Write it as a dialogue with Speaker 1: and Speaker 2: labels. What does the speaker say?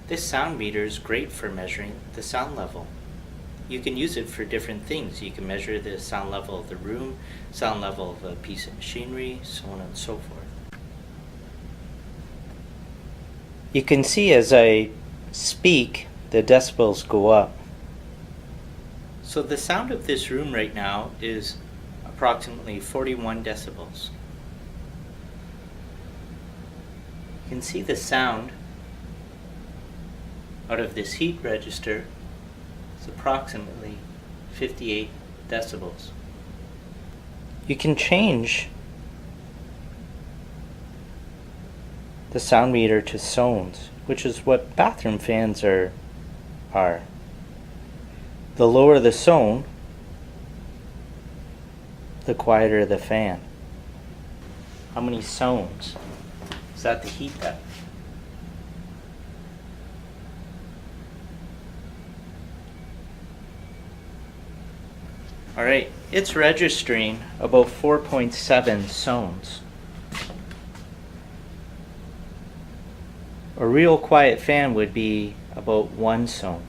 Speaker 1: This sound meter is great for measuring the sound level. You can use it for different things. You can measure the sound level of the room, sound level of a piece of machinery, so on and so forth. You can see as I speak, the decibels go up. So the sound of this room right now is approximately 41 decibels. You can see the sound out of this heat register is approximately 58 decibels. You can change the sound meter to sones, which is what bathroom fans are. The lower the zone, the quieter the fan. How many zones? Is that the heat depth? Alright, it's registering about 4.7 zones. A real quiet fan would be about 1 zone.